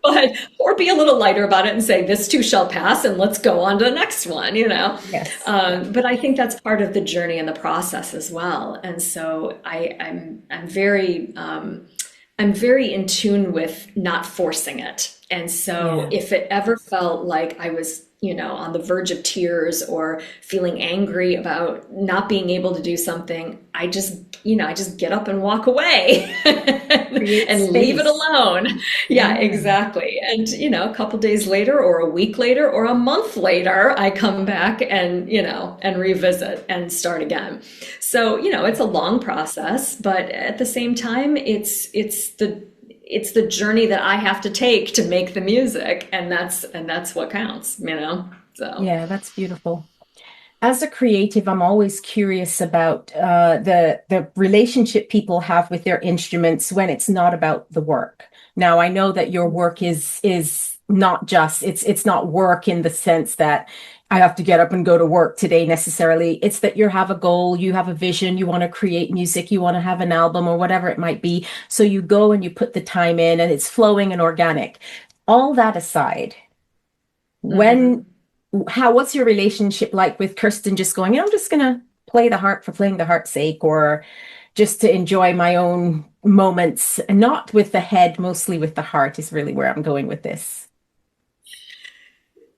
But or be a little lighter about it and say this too shall pass and let's go on to the next one. Yes. But I think that's part of the journey and the process as well. And so I'm very in tune with not forcing it. And so Yeah. if it ever felt like I was on the verge of tears or feeling angry about not being able to do something, I just get up and walk away Create and leave it space. alone. Yeah, Yeah. exactly. And, a couple days later or a week later or a month later, I come back and revisit and start again. So, it's a long process, but at the same time, it's the journey that I have to take to make the music, and that's what counts. So Yeah, that's beautiful. As a creative, I'm always curious about the relationship people have with their instruments when it's not about the work. Now, I know that your work is not just it's not work in the sense that I have to get up and go to work today necessarily. It's that you have a goal, you have a vision, you want to create music, you want to have an album or whatever it might be. So you go and you put the time in and it's flowing and organic. All that aside, when mhm. what's your relationship like with Kirsten just going, I'm just gonna play the harp for playing the harp's sake, or just to enjoy my own moments, not with the head, mostly with the heart is really where I'm going with this.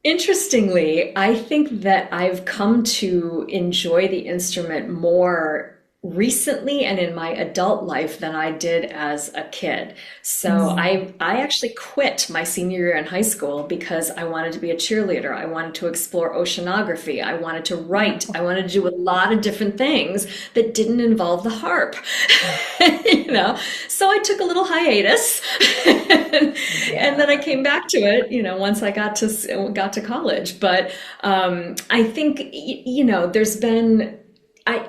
Interestingly, I think that I've come to enjoy the instrument more recently and in my adult life than I did as a kid. So Mm. I actually quit my senior year in high school because I wanted to be a cheerleader. I wanted to explore oceanography. I wanted to write. I wanted to do a lot of different things that didn't involve the harp. you know, so I took a little hiatus and then I Yeah. came back to it, once I got to college. But I think there's been I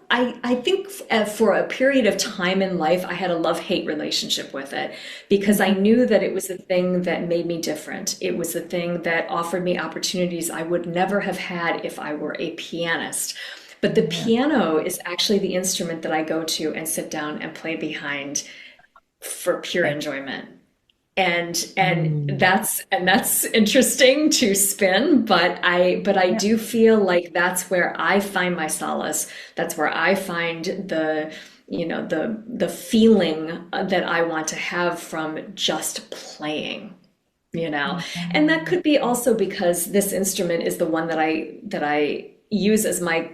I think for a period of time in life, I had a love-hate relationship with it because I Mhm. knew that it was a thing that made me different. It was a thing that offered me opportunities I would never have had if I were a pianist. But the Yeah. piano is actually the instrument that I go to and sit down and play behind for pure Okay. enjoyment. And Mm. that's interesting to spin, but I Yeah. do feel like that's where I find my solace. That's where I find the feeling that I want to have from just playing, you know. And that Yeah. could be also because this instrument is the one that I use as my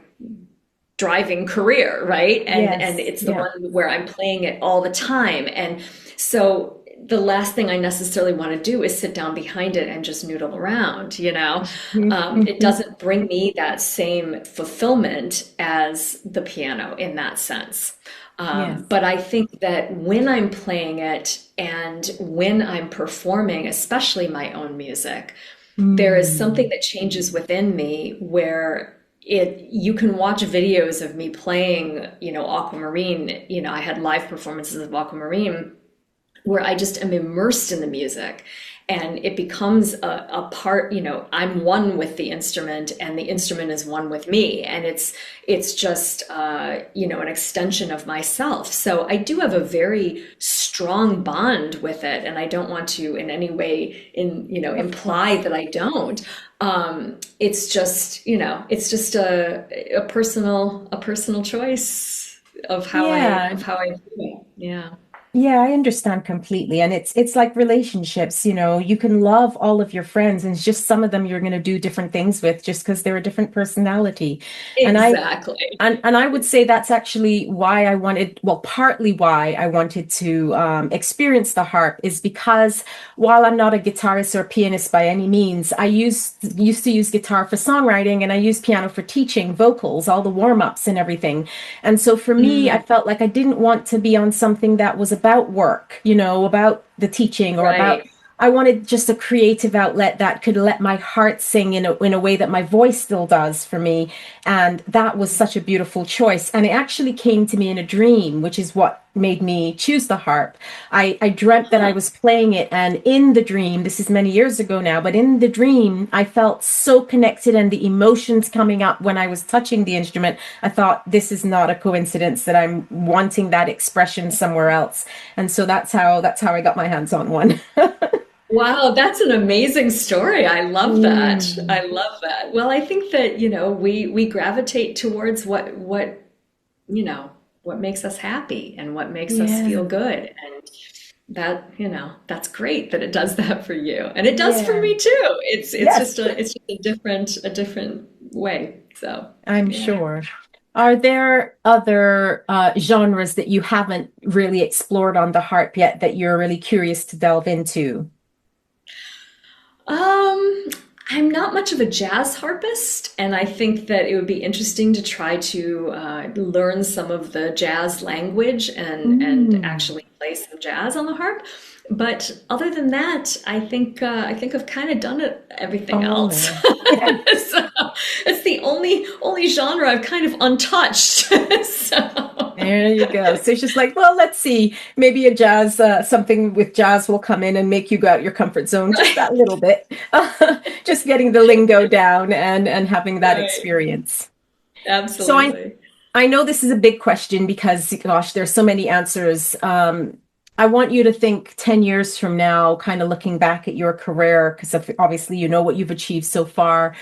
driving career, right? And Yes. it's the Yeah. one where I'm playing it all the time. And so the last thing I necessarily want to do is sit down behind it and just noodle around. Mhm. It Mhm. doesn't bring me that same fulfillment as the piano in that sense. Yes. But I think that when I'm playing it and when I'm performing, especially my own music, there is something Mm. that changes within me where you can watch videos of me playing, Aquamarine. I had live performances of Aquamarine where I just am immersed in the music and it becomes a part, I'm one with the instrument and the instrument is one with me. And it's just, an extension of myself. So I do have a very strong bond with it. And I don't want to in any way Of imply course. that I don't. It's just a personal choice of how I Yeah. of how I do it. Yeah. Yeah, I understand completely. And it's like relationships, you can love all of your friends and it's just some of them you're going to do different things with just because they're a different personality. And I Exactly. and I would say that's actually why I wanted, well, partly why I wanted to experience the harp is because while I'm not a guitarist or pianist by any means, I used to use guitar for songwriting and I use piano for teaching vocals, all the warm-ups and everything. And so for me, I Mm, felt like I didn't want to be on something that was about work, about the teaching or about, right. I wanted just a creative outlet that could let my heart sing in a way that my voice still does for me. And that was such a beautiful choice. And it actually came to me in a dream, which is what made me choose the harp. I dreamt that I Huh. was playing it. And in the dream, this is many years ago now, but in the dream, I felt so connected and the emotions coming up when I was touching the instrument. I thought, this is not a coincidence that I'm wanting that expression somewhere else. And so that's how I got my hands on one. Wow, that's an amazing story. I love that. Mm, I love that. Well, I think that, we gravitate towards what makes us happy and what makes us yeah, feel good. And that's great that it does that for you. And it does for yeah. me too. It's Yes, just a different way. So, I'm yeah. sure. Are there other genres that you haven't really explored on the harp yet that you're really curious to delve into? Um, I'm not much of a jazz harpist, and I think that it would be interesting to try to learn some of the jazz language and Mm. actually play some jazz on the harp. But other than that, I think I've kind of done everything else. Oh, yeah. So it's the only genre I've kind of untouched. So. There you go. So it's just like, well, let's see. Maybe something with jazz will come in and make you go out your comfort zone just that Right, little bit. Just getting the lingo down and having that right, experience. So absolutely. I know this is a big question because, gosh, there's so many answers. I want you to think 10 years from now, kind of looking back at your career, because obviously you know what you've achieved so far.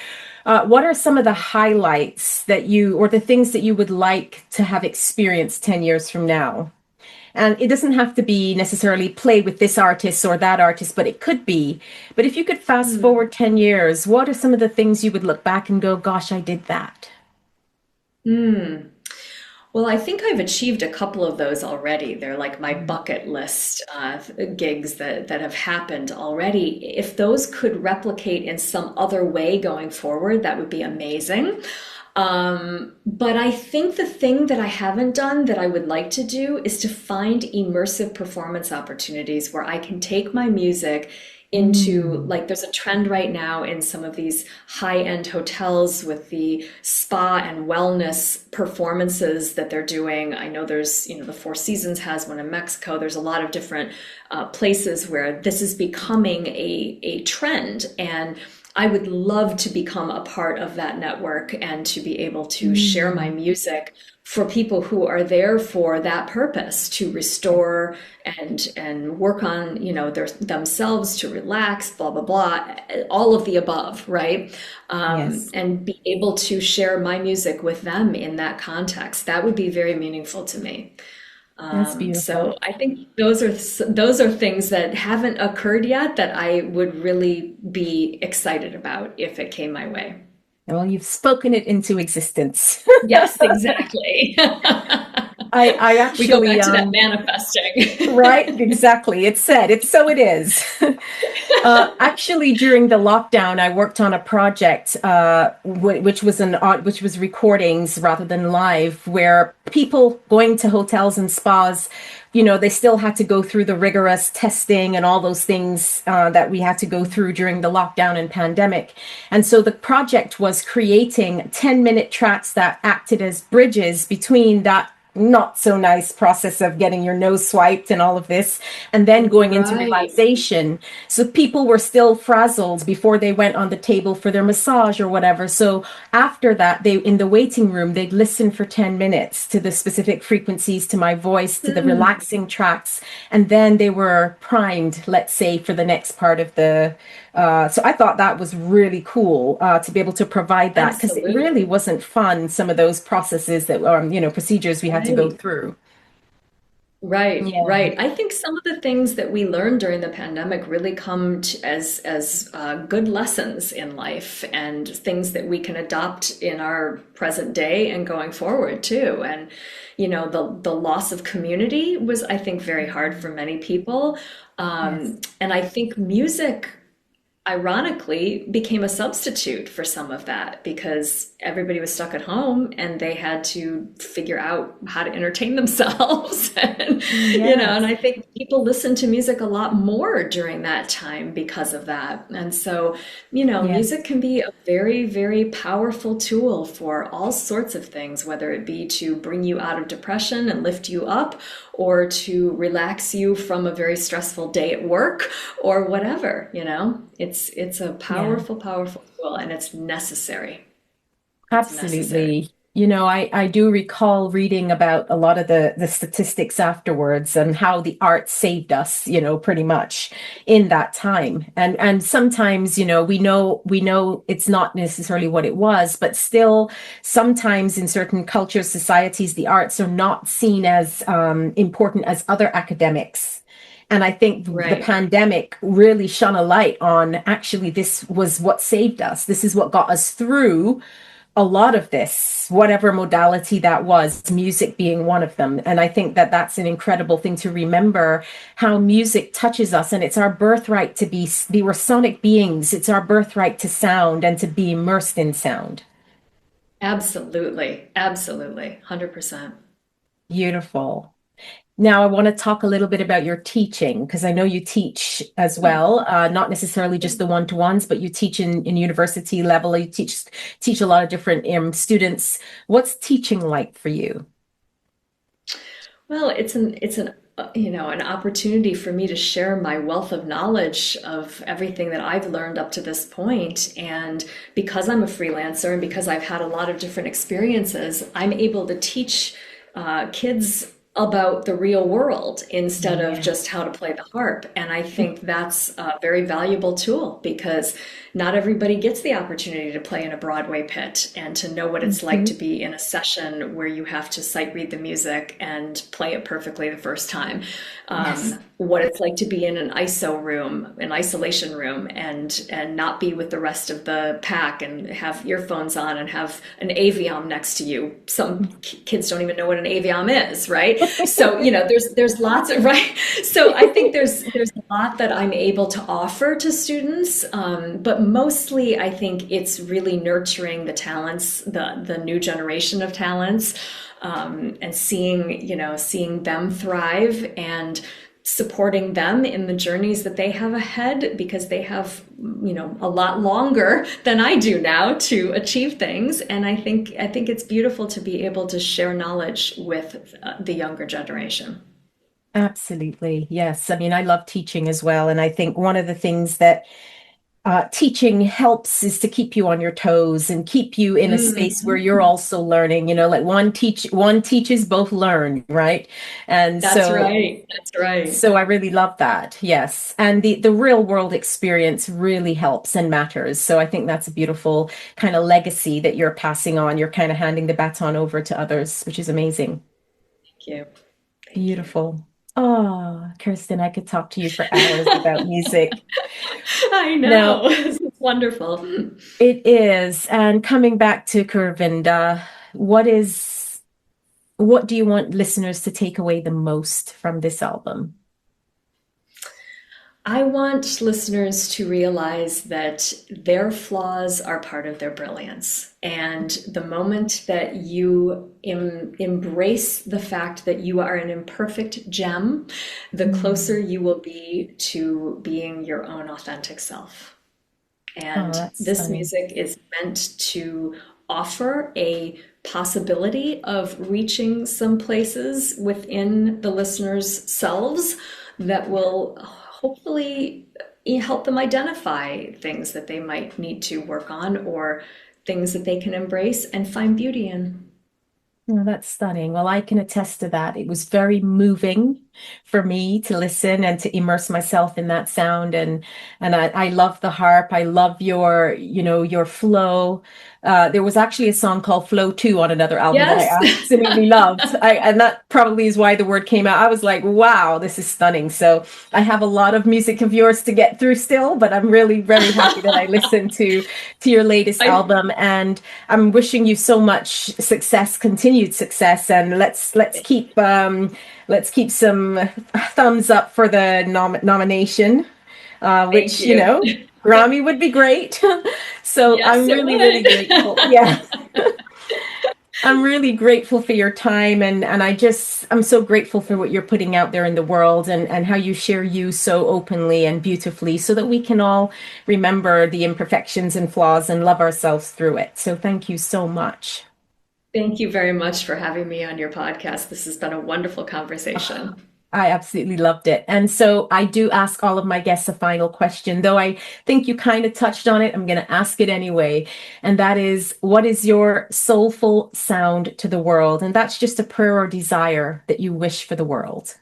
What are some of the highlights or the things that you would like to have experienced 10 years from now? And it doesn't have to be necessarily play with this artist or that artist, but it could be. But if you could fast Hmm. forward 10 years, what are some of the things you would look back and go, gosh, I did that? Hmm. Well, I think I've achieved a couple of those already. They're like my bucket list gigs that have happened already. If those could replicate in some other way going forward, that would be amazing. But I think the thing that I haven't done that I would like to do is to find immersive performance opportunities where I can take my music into, Mm. like, there's a trend right now in some of these high-end hotels with the spa and wellness performances that they're doing. I know there's, the Four Seasons has one in Mexico. There's a lot of different places where this is becoming a trend. And I would love to become a part of that network and to be able to share my Mm. music for people who are there for that purpose, to restore and work on, themselves, to relax, blah blah blah, all of the above, right? Yes, And be able to share my music with them in that context. That would be very meaningful to me. that's So beautiful. I think those are things that haven't occurred yet that I would really be excited about if it came my way. Well, you've spoken it into existence. Yes, exactly. I We go actually back to that manifesting. right, exactly. It's said. It's so it is. Actually, during the lockdown, I worked on a project which was recordings rather than live, where people going to hotels and spas, they still had to go through the rigorous testing and all those things that we had to go through during the lockdown and pandemic. And so the project was creating 10-minute tracks that acted as bridges between that not so nice process of getting your nose swiped and all of this, and then going into Right. relaxation. So people were still frazzled before they went on the table for their massage or whatever. So after that, they in the waiting room, they'd listen for 10 minutes to the specific frequencies, to my voice, to the Hmm. relaxing tracks, and then they were primed, let's say, for the next part of the so I thought that was really cool to be able to provide that because it really Absolutely. wasn't fun, some of those processes that procedures we had to go Right. through. Right, Yeah. right. I think some of the things that we learned during the pandemic really come as good lessons in life and things that we can adopt in our present day and going forward too. And the loss of community was, I think, very hard for many people. Yes. And I think music ironically became a substitute for some of that because everybody was stuck at home and they had to figure out how to entertain themselves. And Yes. I think people listened to music a lot more during that time because of that. And so, music Yes. can be a very, very powerful tool for all sorts of things, whether it be to bring you out of depression and lift you up, or to relax you from a very stressful day at work or whatever. It's a Yeah. powerful, powerful tool and it's necessary. It's necessary. Absolutely. I do recall reading about a lot of the statistics afterwards and how the art saved us, pretty much in that time. And sometimes, we know it's not necessarily what it was, but still sometimes in certain cultures, societies, the arts are not seen as important as other academics. And I think the Right. pandemic really shone a light on actually this was what saved us. This is what got us through a lot of this, whatever modality that was, music being one of them. And I think that that's an incredible thing to remember how music touches us. And it's our birthright to be we're sonic beings. It's our birthright to sound and to be immersed in sound. Absolutely. Absolutely. 100%. Beautiful. Now, I want to talk a little bit about your teaching because I know you teach as well, not necessarily just the one-to-ones, but you teach in university level. You teach a lot of different students. What's teaching like for you? Well, it's an opportunity for me to share my wealth of knowledge of everything that I've learned up to this point. And because I'm a freelancer and because I've had a lot of different experiences, I'm able to teach kids about the real world instead of Yeah. just how to play the harp. And I think that's a very valuable tool because not everybody gets the opportunity to play in a Broadway pit and to know what it's like to Mhm. be in a session where you have to sight read the music and play it perfectly the first time. Yes. What it's like to be in an ISO room, an isolation room, and not be with the rest of the pack and have earphones on and have an aviom next to you. Some kids don't even know what an aviom is, right? So there's lots of right. So I think there's a lot that I'm able to offer to students, but mostly I think it's really nurturing the talents, the new generation of talents, and seeing them thrive and supporting them in the journeys that they have ahead because they have a lot longer than I do now to achieve things. And I think it's beautiful to be able to share knowledge with the younger generation. Absolutely. Yes. I mean, I love teaching as well. And I think one of the things that teaching helps is to keep you on your toes and keep you in a space where Mhm. you're also learning, like one teaches, both learn, right? And That's so right. That's right. so I really love that. Yes. And the real world experience really helps and matters. So I think that's a beautiful kind of legacy that you're passing on. You're kind of handing the baton over to others, which is amazing. Thank you. Thank you. Beautiful. Oh, Kirsten, I could talk to you for hours about music. I know. Now, This is wonderful. it is. And coming back to Kuruvinda, what is what do you want listeners to take away the most from this album? I want listeners to realize that their flaws are part of their brilliance. And the moment that you embrace the fact that you are an imperfect gem, the closer Mm. you will be to being your own authentic self. Oh, And that's this stunning. music is meant to offer a possibility of reaching some places within the listeners' selves that will hopefully help them identify things that they might need to work on or things that they can embrace and find beauty in. Oh, that's stunning. Well, I can attest to that. It was very moving. for me to listen and to immerse myself in that sound. And I love the harp. I love your, your flow. There was actually a song called Flow 2 on another album that I Yes. absolutely loved. And that probably is why the word came out. I was like, wow, this is stunning. So I have a lot of music of yours to get through still, but I'm really, really happy that I listened to your latest album. And I'm wishing you so much success, continued success. And let's keep some thumbs up for the nomination, which, Grammy would be great. So Yes, I'm really, really grateful. Yeah. I'm really grateful for your time. And I'm so grateful for what you're putting out there in the world, and how you share you so openly and beautifully, so that we can all remember the imperfections and flaws and love ourselves through it. So thank you so much. Thank you very much for having me on your podcast. This has been a wonderful conversation. I absolutely loved it. And so I do ask all of my guests a final question, though I think you kind of touched on it. I'm going to ask it anyway. And that is, what is your soulful sound to the world? And that's just a prayer or desire that you wish for the world.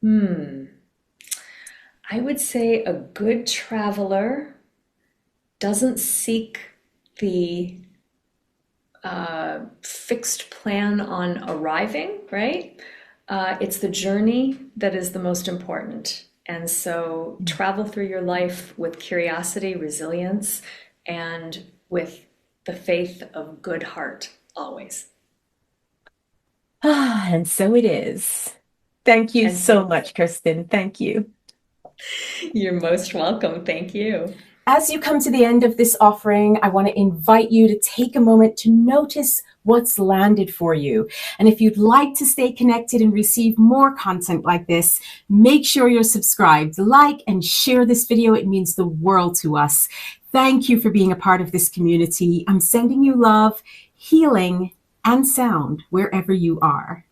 I would say a good traveler doesn't seek the fixed plan on arriving, right? It's the journey that is the most important. And so travel through your life with curiosity, resilience, and with the faith of good heart always. And so it is. Thank you And so much, Kirsten. Thank you. you're most welcome. Thank you. As you come to the end of this offering, I want to invite you to take a moment to notice what's landed for you. And if you'd like to stay connected and receive more content like this, make sure you're subscribed, like, and share this video. It means the world to us. Thank you for being a part of this community. I'm sending you love, healing, and sound wherever you are.